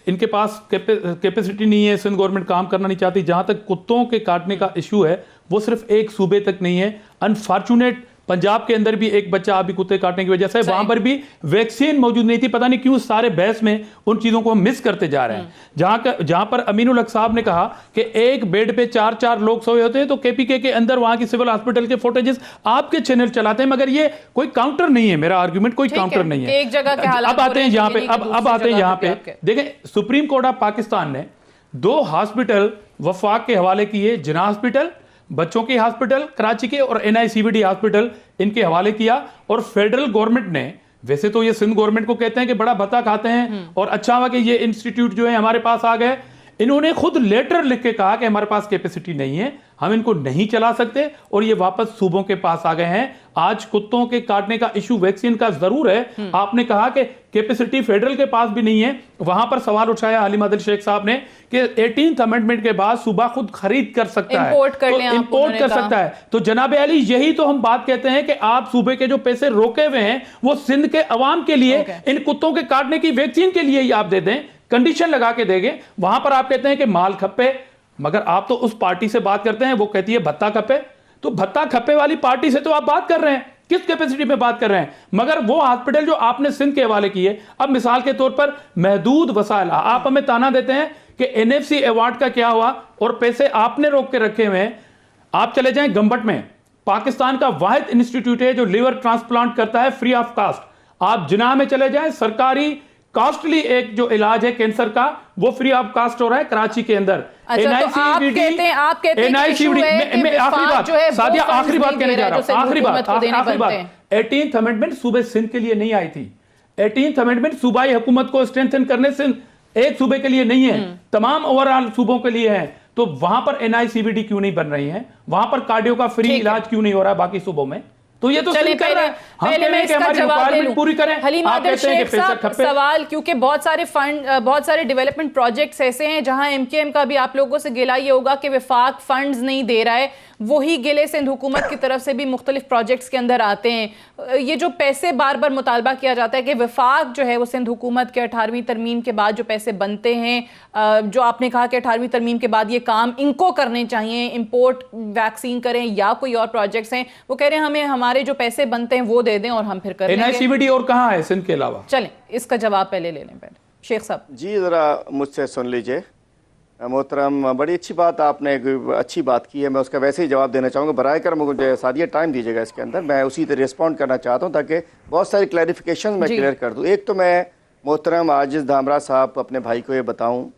[SPEAKER 3] इनके पास कैपेसिटी नहीं है, सिंध गवर्नमेंट काम करना नहीं चाहती। जहां तक कुत्तों के काटने का इशू है, वो सिर्फ एक सूबे तक नहीं है, अनफॉर्चुनेट पंजाब के अंदर भी एक बच्चा अभी कुत्ते काटने की वजह से, वहां पर भी वैक्सीन मौजूद नहीं थी। पता नहीं क्यों सारे बहस में उन चीजों को हम मिस करते जा रहे हैं। जहां पर अमीनुल हक साहब ने कहा कि एक बेड पे 4-4 लोग सोए होते हैं, तो केपीके के अंदर वहां की सिविल हॉस्पिटल के फुटेजेस आपके चैनल चलाते हैं, मगर ये कोई काउंटर नहीं है। मेरा आर्ग्यूमेंट कोई काउंटर नहीं है।
[SPEAKER 1] एक जगह के हालात
[SPEAKER 3] अब आते हैं यहाँ पे, अब आते हैं यहाँ पे, देखें सुप्रीम कोर्ट ऑफ पाकिस्तान ने 2 हॉस्पिटल वफाक के हवाले किए, जिना हॉस्पिटल बच्चों के हॉस्पिटल कराची के और NICVD हॉस्पिटल इनके हवाले किया। और फेडरल गवर्नमेंट ने, वैसे तो ये सिंध गवर्नमेंट को कहते हैं कि बड़ा भत्ता खाते हैं और अच्छा हुआ कि ये इंस्टीट्यूट जो है हमारे पास आ गए, इन्होंने खुद लेटर लिख के कहा कि हमारे पास कैपेसिटी नहीं है, हम इनको नहीं चला सकते, और ये वापस सूबों के पास आ गए हैं। आज कुत्तों के काटने का इशू वैक्सीन का जरूर है। आपने कहा कि कैपेसिटी फेडरल के पास भी नहीं है, वहां पर सवाल उठाया अली मादिल शेख साहब ने कि 18th अमेंडमेंट के बाद सूबा खुद खरीद कर सकता है, इंपोर्ट कर सकता है। तो जनाब अली, यही तो हम बात कहते हैं कि आप सूबे के जो पैसे रोके हुए हैं वो सिंध के अवाम के लिए, इन कुत्तों के काटने की वैक्सीन के लिए ही आप दे दें, कंडीशन लगा के देंगे। वहां पर आप कहते हैं कि माल खप्पे, मगर आप तो उस पार्टी से बात करते हैं, वो कहती है भत्ता खप्पे। तो भत्ता खप्पे वाली पार्टी से तो आप बात कर रहे हैं, किस कैपेसिटी में बात कर रहे हैं? मगर वो हॉस्पिटल जो आपने सिंध के हवाले किए, अब मिसाल के तौर पर महदूद वसाइल, आप हमें ताना देते हैं कि NFC अवार्ड का क्या हुआ और पैसे आपने रोक के रखे हुए हैं। आप चले जाएं गंबट में, पाकिस्तान का वाहिद इंस्टीट्यूट है जो लिवर ट्रांसप्लांट करता है फ्री ऑफ कास्ट। आप जिना में चले जाएं, सरकारी कॉस्टली एक जो इलाज है कैंसर का, वो फ्री ऑफ कास्ट हो रहा है कराची के अंदर।
[SPEAKER 1] अच्छा, तो आप कहते हैं
[SPEAKER 3] आखिरी बात सादिया, आखिरी बात कहने जा रहा हूं, आखिरी बात 18th अमेंडमेंट सूबे सिंध के लिए नहीं आई थी। 18th अमेंडमेंट सूबाई हुकूमत को स्ट्रेंथन करने से एक सूबे के लिए नहीं है, तमाम ओवरऑल सूबों के लिए है। तो वहां पर NICVD क्यों नहीं बन रही है? वहां पर कार्डियो का फ्री इलाज क्यों नहीं हो रहा है बाकी सूबों में? तो ये तो
[SPEAKER 1] पहले मैं इसका जवाब दे लूं।
[SPEAKER 3] पूरी करें।
[SPEAKER 1] अली मादिल शेख साहब, सवाल, क्योंकि बहुत सारे डेवलपमेंट प्रोजेक्ट्स ऐसे हैं जहां MKM का भी आप लोगों से गिला ये होगा कि वफाक फंड्स नहीं दे रहा है, वही गिले सिंध हुकूमत की तरफ से भी मुख्तलिफ प्रोजेक्ट्स के अंदर आते हैं। ये जो पैसे बार बार मुतालबा किया जाता है कि वफाक जो है वो सिंध हुकूमत के 18वीं तरमीम के बाद जो पैसे बनते हैं, जो आपने कहा कि 18वीं तरमीम के बाद ये काम इनको करने चाहिए, इंपोर्ट वैक्सीन करें या कोई और प्रोजेक्ट्स हैं, वो कह रहे हैं हमें हमारे जो पैसे बनते हैं वो दे दें और हम फिर करें।
[SPEAKER 3] NICVD और कहाँ है सिंध के अलावा?
[SPEAKER 1] चलें इसका जवाब पहले ले लें। पहले शेख साहब
[SPEAKER 4] जी ज़रा मुझसे सुन लीजिए। मोहतरम, बड़ी अच्छी बात आपने अच्छी बात की है, मैं उसका वैसे ही जवाब देना चाहूँगा। बराए कर मुझे सादिया टाइम दीजिएगा इसके अंदर, मैं उसी तरह रिस्पॉन्ड करना चाहता हूँ ताकि बहुत सारी क्लैरिफिकेशन मैं क्लियर कर दूँ। एक तो मैं मोहतरम आजिज़ धामरा साहब अपने भाई को ये बताऊँ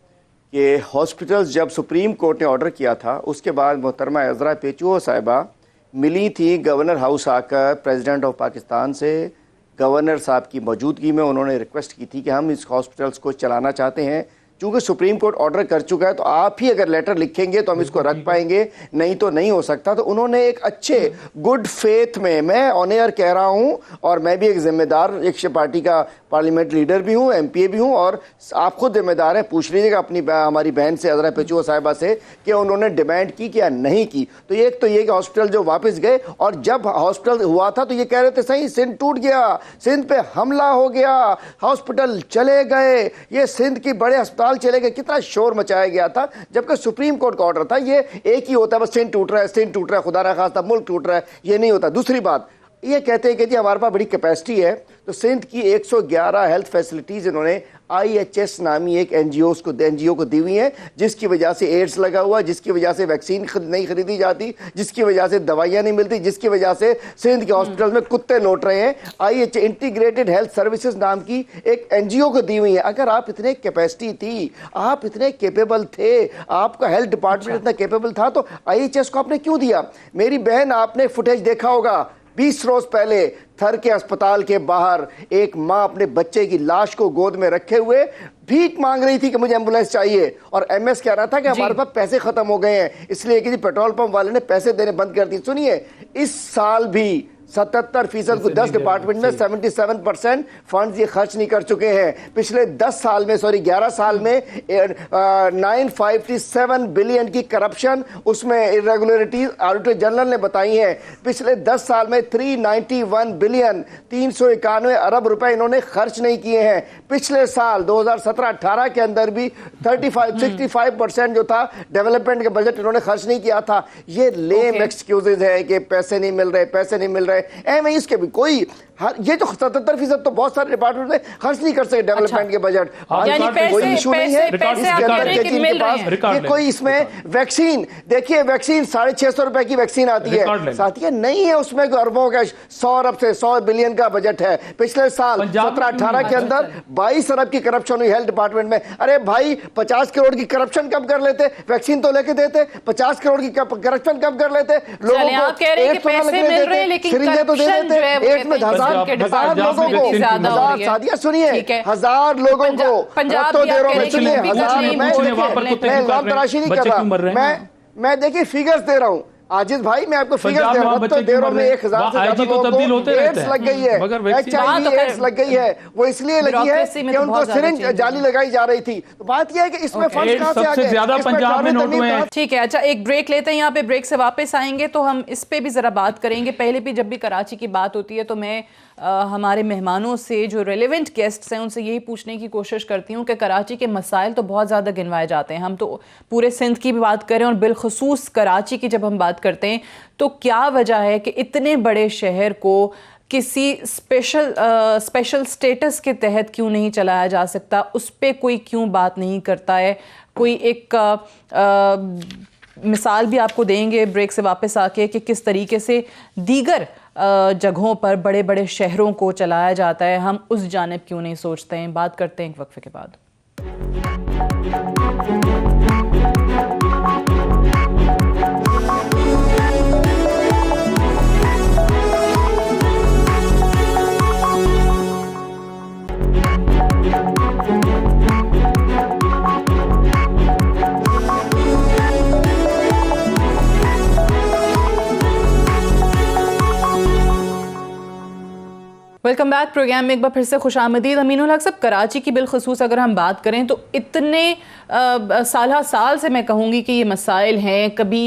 [SPEAKER 4] कि हॉस्पिटल्स जब सुप्रीम कोर्ट ने ऑर्डर किया था उसके बाद मोहतरमा एज़रा पेचुओ साहिबा मिली थी गवर्नर हाउस आकर प्रेसिडेंट ऑफ पाकिस्तान से। गवर्नर साहब की मौजूदगी में उन्होंने रिक्वेस्ट की थी कि हम इस हॉस्पिटल्स को चलाना चाहते हैं, चूँकि सुप्रीम कोर्ट ऑर्डर कर चुका है तो आप ही अगर लेटर लिखेंगे तो हम इसको रख पाएंगे, नहीं तो नहीं हो सकता। तो उन्होंने एक अच्छे गुड फेथ में, मैं ऑन एयर कह रहा हूँ और मैं भी एक जिम्मेदार एक पार्टी का पार्लियामेंट लीडर भी हूँ, MPA भी हूँ, और आप खुद जिम्मेदार हैं, पूछ लीजिएगा अपनी हमारी बहन से एज़रा पेचुओ साहिबा से कि उन्होंने डिमांड की क्या नहीं की। तो एक तो ये कि हॉस्पिटल जो वापस गए, और जब हॉस्पिटल हुआ था तो ये कह रहे थे सही सिंध टूट गया, सिंध पे हमला हो गया, हॉस्पिटल चले गए, ये सिंध की बड़े अस्पताल चले गए, कितना शोर मचाया गया था। जबकि सुप्रीम कोर्ट का ऑर्डर था, ये एक ही होता है बस सिंध टूट रहा है, सिंध टूट रहा है, खुदा ना खास्ता मुल्क टूट रहा है, ये नहीं होता। दूसरी बात ये कहते हैं कि जी हमारे पास बड़ी कैपेसिटी है, तो सिंध की 111 हेल्थ फैसिलिटीज़ इन्होंने IHS नामी एक NGO को दी हुई है, जिसकी वजह से एड्स लगा हुआ, जिसकी वजह से वैक्सीन नहीं खरीदी जाती, जिसकी वजह से दवाइयाँ नहीं मिलती, जिसकी वजह से सिंध के हॉस्पिटल में कुत्ते लौट रहे हैं। IHS इंटीग्रेटेड हेल्थ सर्विसेज नाम की एक NGO को दी हुई है। अगर आप इतने कैपेसिटी थी, आप इतने केपेबल थे, आपका हेल्थ डिपार्टमेंट इतना केपेबल था, तो IHS को आपने क्यों दिया? मेरी बहन, आपने फुटेज देखा होगा, 20 रोज पहले थर के अस्पताल के बाहर एक मां अपने बच्चे की लाश को गोद में रखे हुए भीख मांग रही थी कि मुझे एम्बुलेंस चाहिए, और MS कह रहा था कि हमारे पास पैसे खत्म हो गए हैं, इसलिए कि पेट्रोल पंप वाले ने पैसे देने बंद कर दिए। सुनिए, इस साल भी 77% को 10 डिपार्टमेंट में 77% फंड्स ये खर्च नहीं कर चुके हैं। पिछले 11 साल में 957 बिलियन की करप्शन, उसमें इरेगुलरिटीज ऑडिटर जनरल ने बताई हैं। पिछले 10 साल में 391 बिलियन 391 अरब रुपए इन्होंने खर्च नहीं किए हैं। पिछले साल 2017-18 के अंदर भी 65% जो था डेवलपमेंट के बजट इन्होंने खर्च नहीं किया था। ये लेम एक्सक्यूजेज है कि पैसे नहीं मिल रहे, एवं इसके भी कोई ये जो 77% तो बहुत सारे डिपार्टमेंट में खर्च नहीं कर सकते डेवलपमेंट के बजट। कोई इशू नहीं है इसके अंदर के पास, ये कोई इसमें वैक्सीन, देखिए वैक्सीन 650 रुपए की वैक्सीन आती है, साथिया नहीं है उसमें अरबों का 100 अरब से 100 बिलियन का बजट है। पिछले साल 17-18 के अंदर 22 अरब की करप्शन हुई हेल्थ डिपार्टमेंट में। अरे भाई 50 करोड़ की करप्शन कम कर लेते, वैक्सीन तो लेके देते, 50 करोड़ की करप्शन कम कर लेते, लोगों को तो दे देते, एक में हजार लोगों को, सादिया सुनिए, 1000 लोगों को रत्तो देरों में, सुनिए 1000, मैं नाम तराशी नहीं कर रहा, मैं देखिए फिगर्स दे रहा हूँ आजिज भाई, मैं आपको फिगर दे रहा हूं, तो देरों में 1000 से ज्यादा लोगों को एड्स लग गई है, HIV एड्स लग गई है। वो इसलिए लगी है कि उनको सिरिंज जाली लगाई जा रही थी। तो बात यह है कि इसमें फंड कहां से आ गए, ज्यादा पंजाब में नोट हुए हैं।
[SPEAKER 1] ठीक है, अच्छा एक ब्रेक लेते हैं, यहाँ पे ब्रेक से वापस आएंगे तो हम इस पे भी जरा बात करेंगे। पहले भी जब भी कराची की बात होती है तो मैं हमारे मेहमानों से, जो रेलेवेंट गेस्ट्स हैं, उनसे यही पूछने की कोशिश करती हूँ कि कराची के मसाइल तो बहुत ज़्यादा गिनवाए जाते हैं। हम तो पूरे सिंध की भी बात करें और बिलखसूस कराची की जब हम बात करते हैं तो क्या वजह है कि इतने बड़े शहर को किसी स्पेशल स्टेटस के तहत क्यों नहीं चलाया जा सकता, उस पर कोई क्यों बात नहीं करता है। कोई एक मिसाल भी आपको देंगे ब्रेक से वापस आके कि किस तरीके से दीगर जगहों पर बड़े बड़े शहरों को चलाया जाता है, हम उस जानिब क्यों नहीं सोचते हैं। बात करते हैं एक वक्फे के बाद। वेलकम बैक प्रोग्राम में एक बार फिर से खुशामदीद। अमीनुल हक साहब, कराची की बिलखसूस अगर हम बात करें तो इतने साल से मैं कहूँगी कि ये मसाइल हैं। कभी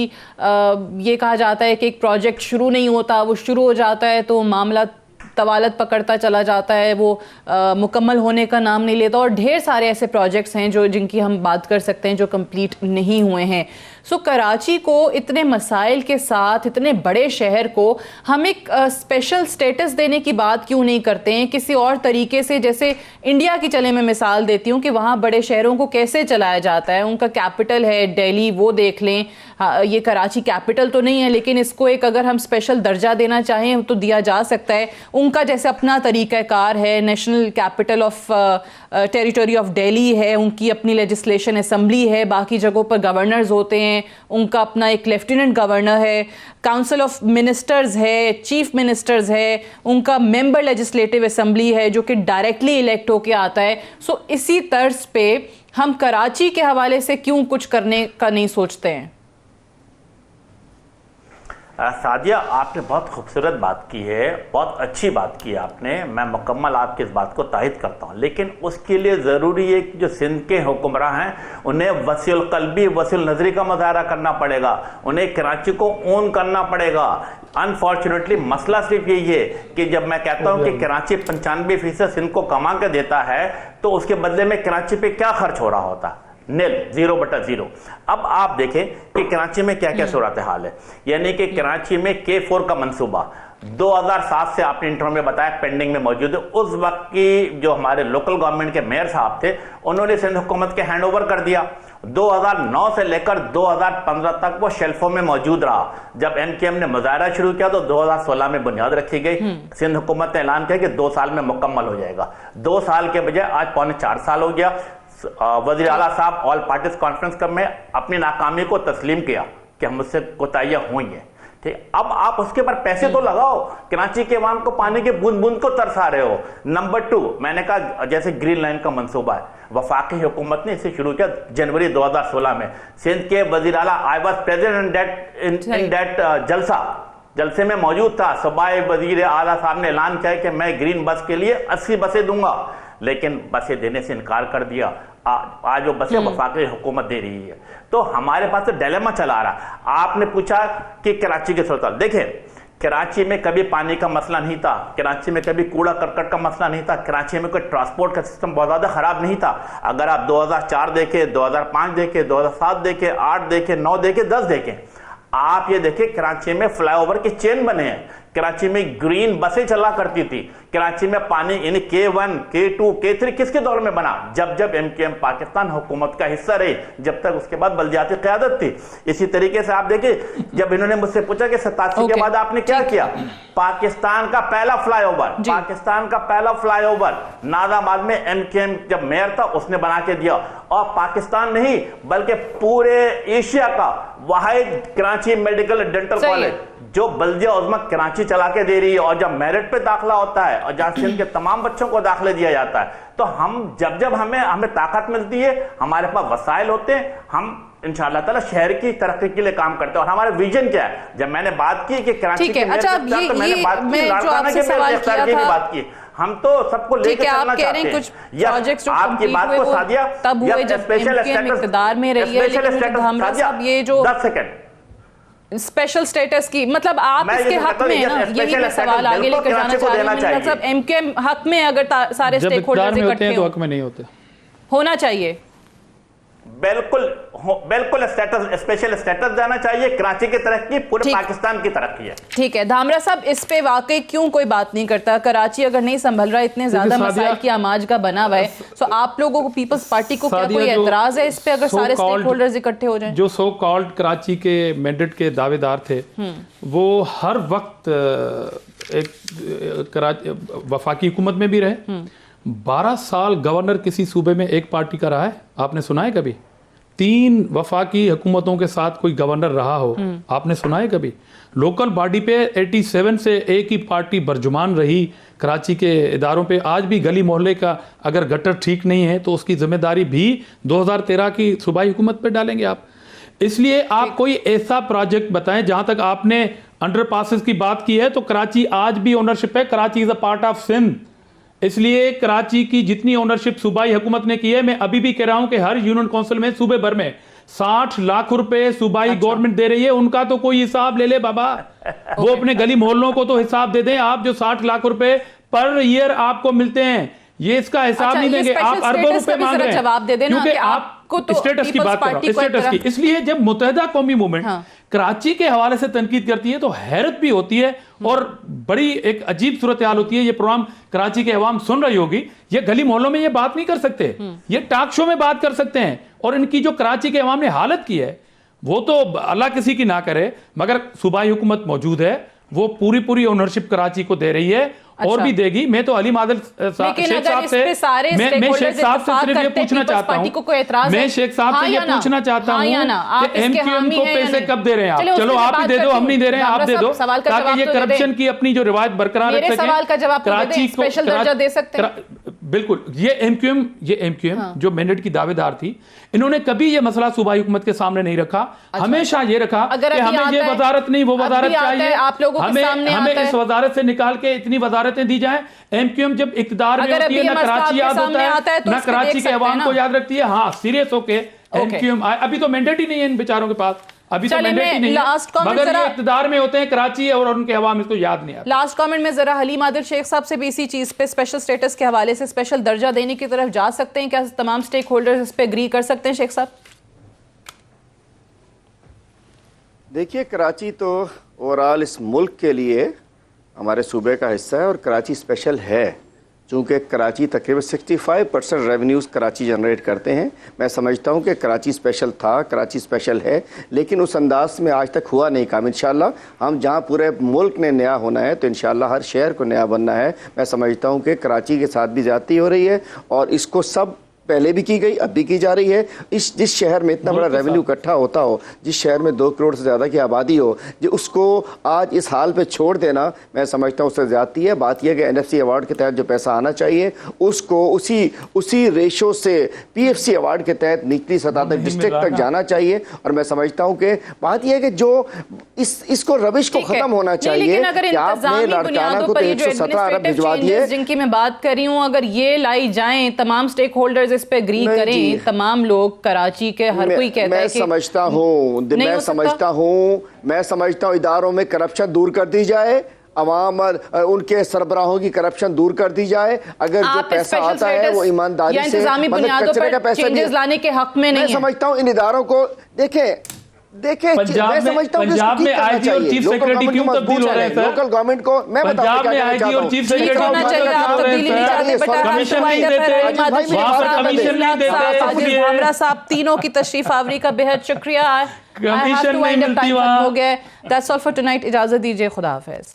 [SPEAKER 1] ये कहा जाता है कि एक प्रोजेक्ट शुरू नहीं होता, वो शुरू हो जाता है तो मामला तवालत पकड़ता चला जाता है, वो मुकम्मल होने का नाम नहीं लेता, और ढेर सारे ऐसे प्रोजेक्ट्स हैं जो जिनकी हम बात कर सकते हैं जो कंप्लीट नहीं हुए हैं। सो कराची को इतने मसाइल के साथ, इतने बड़े शहर को हम एक स्पेशल स्टेटस देने की बात क्यों नहीं करते हैं किसी और तरीके से? जैसे इंडिया की चले मैं मिसाल देती हूँ कि वहाँ बड़े शहरों को कैसे चलाया जाता है। उनका कैपिटल है दिल्ली, वो देख लें। ये कराची कैपिटल तो नहीं है, लेकिन इसको एक अगर हम स्पेशल दर्जा देना चाहें तो दिया जा सकता है। उनका जैसे अपना तरीक़ाकार है, national capital of territory of Delhi है, उनकी अपनी लेजिस्लेशन असम्बली है, बाकी जगहों पर गवर्नर्स होते हैं, उनका अपना एक लेफ्टिनेंट गवर्नर है, काउंसिल ऑफ मिनिस्टर्स है, चीफ मिनिस्टर्स है, उनका मेंबर लेजिस्लेटिव असम्बली है जो कि डायरेक्टली इलेक्ट होके आता है। सो इसी तर्ज पे हम कराची के हवाले से क्यों कुछ करने का नहीं सोचते हैं?
[SPEAKER 2] सादिया, आपने बहुत खूबसूरत बात की है, बहुत अच्छी बात की है आपने। मैं मुकम्मल आपकी इस बात को तायद करता हूँ, लेकिन उसके लिए ज़रूरी है कि जो सिंध के हुक्मरान हैं उन्हें वसीउल क़ल्बी, वसीउल नज़री का मुज़ाहरा करना पड़ेगा, उन्हें कराची को ओन करना पड़ेगा। अनफॉर्चुनेटली मसला सिर्फ यही है कि जब मैं कहता हूँ कि कराची 95% सिंध को कमा के देता है तो उसके बदले में कराची पे क्या खर्च हो रहा होता है? नील, 0/0। अब आप देखें कि कराची में क्या क्या सूरत हाल है। यानी कि कराची में K4 का मंसूबा 2007 से आपने इंटरव्यू में बताया पेंडिंग में मौजूद है। उस वक्त की जो हमारे लोकल गवर्नमेंट के मेयर साहब थे उन्होंने सिंध हुकूमत के हैंड ओवर कर दिया। 2009 से लेकर 2015 तक वो शेल्फों में मौजूद रहा। जब MKM ने मुजाहरा शुरू किया तो 2016 में बुनियाद रखी गई। सिंध हुकूमत ने ऐलान किया कि 2 साल में मुकम्मल हो जाएगा। 2 साल के बजाय आज 3.25 साल हो गया। वज़ीर आला साहब ऑल पार्टीज कॉन्फ्रेंस में अपनी नाकामी को तस्लीम किया कि हम मुझसे कोताहियां हुई हैं। ठीक, अब आप उसके ऊपर पैसे तो लगाओ। कराची के अवाम को पानी के बूंद बूंद को तरसा रहे हो। नंबर 2, मैंने कहा जैसे ग्रीन लाइन का मंसूबा है, वफाकी हुकूमत ने इसे शुरू किया जनवरी 2016 में। सिंध के वज़ीर आला I was present in that जलसे में मौजूद था। सुबह वज़ीर आला साहब ने ऐलान किया कि मैं ग्रीन बस के लिए 80 बसें दूंगा, लेकिन बसें देने से इनकार कर दिया। आज वो बसें वफाकी हुकूमत दे रही है। तो हमारे पास तो डिलेमा चला रहा। आपने पूछा कि कराची के सूरत, देखें कराची में कभी पानी का मसला नहीं था, कराची में कभी कूड़ा करकट का मसला नहीं था, कराची में कोई ट्रांसपोर्ट का सिस्टम बहुत ज़्यादा ख़राब नहीं था। अगर आप 2004 देखें, 2005 देखें, 2007 देखें, 8 देखें, 9 देखें, 10 देखें, आप ये देखें कराची में फ्लाईओवर के चेन बने हैं। कराची में ग्रीन बसें चला करती थी। कराची में पानी यानी K1, K2, K3 किसके दौर में बना? जब MKM पाकिस्तान हुकूमत का हिस्सा रही, जब तक उसके बाद बल्दियाती क़यादत थी। इसी तरीके से आप देखिए, जब इन्होंने मुझसे पूछा कि 87 के बाद आपने क्या किया, पाकिस्तान का पहला फ्लाईओवर नाज़ाबाद में MKM जब मेयर था उसने बना के दिया। और पाकिस्तान नहीं बल्कि पूरे एशिया का वाहिद कराची मेडिकल डेंटल कॉलेज जो बल्दिया उज़्मा कराची चला के दे रही है। और जब मेरिट पे दाखिला होता है और जहां सिंध के तमाम बच्चों को दाखिले दिया जाता है, तो हम जब हमें ताकत मिलती है, हमारे पास वसाइल होते हैं, हम इंशाअल्लाह ताला शहर की तरक्की के लिए काम करते हैं। और हमारा विजन क्या है? जब मैंने बात की कि कराची की बात की, हम तो सबको लेकर चलना चाहते हैं।
[SPEAKER 1] प्रोजेक्ट्स जो
[SPEAKER 2] आपकी बात को सादिया
[SPEAKER 1] तब हुए जब MKM इक़्तिदार में रही है, लेकिन धामरा साहब ये जो
[SPEAKER 2] 10 सेकंड
[SPEAKER 1] स्पेशल स्टेटस की मतलब आप इसके हक में है ना, यही मैं सवाल आगे लेकर जाना चाह रही हूँ। मतलब MKM हक में अगर सारे स्टेक होल्डर्स इकट्ठे हैं तो
[SPEAKER 3] हक में नहीं होते,
[SPEAKER 1] होना चाहिए।
[SPEAKER 2] बिल्कुल स्पेशल स्टेटस देना चाहिए। कराची की तरक्की पूरे पाकिस्तान की तरक्की है। ठीक
[SPEAKER 1] है धामरा साहब, इस पे वाकई क्यों कोई बात नहीं करता? कराची अगर नहीं संभल रहा, इतने ज्यादा मसाइल की आमाज का बना हुआ है, तो आप लोगों को पीपल्स पार्टी को क्या कोई एतराज है इस पे अगर सारे स्टेक होल्डर्स इकट्ठे हो जाएं?
[SPEAKER 3] जो सो कॉल्ड कराची के मैंडेट के दावेदार थे वो हर वक्त एक वफाकी हुकूमत में भी रहे। 12 साल गवर्नर किसी सूबे में एक पार्टी का रहा है, आपने सुना है कभी? 3 वफाकी हुकूमतों के साथ कोई गवर्नर रहा हो, आपने सुना है कभी? लोकल बॉडी पे 87 से एक ही पार्टी बरजुमान रही कराची के इदारों पे। आज भी गली मोहल्ले का अगर गटर ठीक नहीं है तो उसकी जिम्मेदारी भी 2013 की सूबाई हुकूमत पे डालेंगे आप। इसलिए आप कोई ऐसा प्रोजेक्ट बताएं। जहां तक आपने अंडरपासेस की बात की है, तो कराची आज भी ओनरशिप है, Karachi is a part of Sindh. इसलिए कराची की जितनी ओनरशिप सूबाई हुकूमत ने की है, मैं अभी भी कह रहा हूं कि हर यूनियन काउंसिल में सूबे भर में 60 लाख रुपए सूबाई गवर्नमेंट दे रही है। उनका तो कोई हिसाब ले ले बाबा, वो अपने गली मोहल्लों को तो हिसाब दे दें। आप जो 60 लाख रुपए पर ईयर आपको मिलते हैं, ये इसका हिसाब नहीं देंगे, आप अरबों रुपए मांग रहे हैं।
[SPEAKER 1] जवाब दे देना
[SPEAKER 3] क्योंकि
[SPEAKER 1] कि
[SPEAKER 3] आपको
[SPEAKER 1] तो
[SPEAKER 3] स्टेटस की बात कर रहा हूं, स्टेटस की। इसलिए जब मुत्तहिदा कौमी मूवमेंट कराची के हवाले से तनकीद करती है तो हैरत भी होती है और बड़ी एक अजीब सूरत हाल होती है। ये प्रोग्राम कराची के अवाम सुन रही होगी, ये गली मोहल्लों में ये बात नहीं कर सकते, ये टॉक शो में बात कर सकते हैं। और इनकी जो कराची के अवाम ने हालत की है, वो तो अल्लाह किसी की ना करे, मगर सूबाई हुकूमत मौजूद है, वो पूरी ओनरशिप कराची को दे रही है और भी देगी। मैं तो अली मादल शेख साहब से मैं शेख साहब से सिर्फ ये पूछना चाहता हूं, मैं शेख साहब से ये पूछना चाहता हूं कि एमक्यूएम को पैसे कब दे रहे हैं आप? चलो आप ही दे दो, हम नहीं दे रहे हैं, आप दे दो, ताकि ये करप्शन की अपनी जो रिवायत बरकरार रख सके। कराची को स्पेशल दर्जा दे सकते हैं। बिल्कुल, ये एमक्यूएम जो मैंडेट की दावेदार थी, इन्होंने कभी ये मसला सूबाई हुकूमत के सामने नहीं रखा। हमेशा ये रखा कि हमें ये वजारत नहीं, वो वजारत चाहिए, हमें इस वजारत से निकाल के इतनी वजारतें दी जाएं। एमक्यूएम जब इक्तिदार में होती है, ना कराची याद होता है, ना कराची के अवाम को याद रखती है। हाँ, सीरियस होके एमक्यूएम अभी तो मैंडेट ही नहीं है इन बेचारों के पास, अभी तो मैंडेट ही नहीं है, मगर ये इक्तिदार में होते हैं कराची और उनके अवाम इसको याद नहीं आता।
[SPEAKER 1] लास्ट कमेंट में जरा हलीम आदिल शेख साहब से भी इसी चीज पे, स्पेशल स्टेटस के हवाले से स्पेशल दर्जा देने की तरफ जा सकते हैं क्या? तमाम स्टेक होल्डर्स इस पे एग्री कर सकते हैं शेख साहब?
[SPEAKER 4] देखिए, कराची तो ओवरऑल इस मुल्क के लिए हमारे सूबे का हिस्सा है और कराची स्पेशल है, चूँकि कराची तकरीबन 65% रेवेन्यूज़ कराची जनरेट करते हैं। मैं समझता हूँ कि कराची स्पेशल था, कराची स्पेशल है, लेकिन उस अंदाज में आज तक हुआ नहीं काम। इंशाल्लाह हम जहाँ पूरे मुल्क ने नया होना है तो इंशाल्लाह हर शहर को नया बनना है। मैं समझता हूँ कि कराची के साथ भी ज़्यादती हो रही है और इसको सब पहले भी की गई, अब भी की जा रही है। जिस शहर में इतना बड़ा रेवेन्यू इकट्ठा होता हो, जिस शहर में 2 करोड़ से ज़्यादा की आबादी हो, जो उसको आज इस हाल पे छोड़ देना, मैं समझता हूँ उससे ज़्यादती है। बात यह कि NFC अवार्ड के तहत जो पैसा आना चाहिए उसको उसी रेशो से PFC अवार्ड के तहत निचली सतह तक, डिस्ट्रिक्ट तक जाना चाहिए। और मैं समझता हूँ कि बात यह है कि जो इसको रविश को ख़त्म होना चाहिए कि आपने लाड़काना को 117 अरब भिजवा दिए,
[SPEAKER 1] जिनकी मैं बात कर रही हूँ, अगर ये लाई जाएं, तमाम स्टेक होल्डर्स इस पे एग्री करें, तमाम लोग कराची के हर कोई कहता है कि
[SPEAKER 4] मैं समझता हूँ इदारों में करप्शन दूर कर दी जाए, अवाम उनके सरबराहों की करप्शन दूर कर दी जाए। अगर जो पैसा आता है वो ईमानदारी से,
[SPEAKER 1] इंतजामी बुनियादों पर चेंजेस लाने के हक में नहीं है।
[SPEAKER 4] मैं समझता हूँ इन इदारों को देखें, मैं समझता हूँ
[SPEAKER 3] पंजाब में आईजी और चीफ सेक्रेटरी क्यों तब्दील हो रहे हैं?
[SPEAKER 4] लोकल गवर्नमेंट को मैं
[SPEAKER 3] पंजाब में आईजी और चीफ सेक्रेटरी कमीशन नहीं देते, वहां पर कमीशन नहीं देते।
[SPEAKER 1] हमरा साहब तीनों की तशरीफ आवरी का बेहद शुक्रिया।
[SPEAKER 3] कमीशन नहीं मिलती वहां।
[SPEAKER 1] हो गया। That's all for tonight. इजाजत दीजिए, खुदा हाफिज।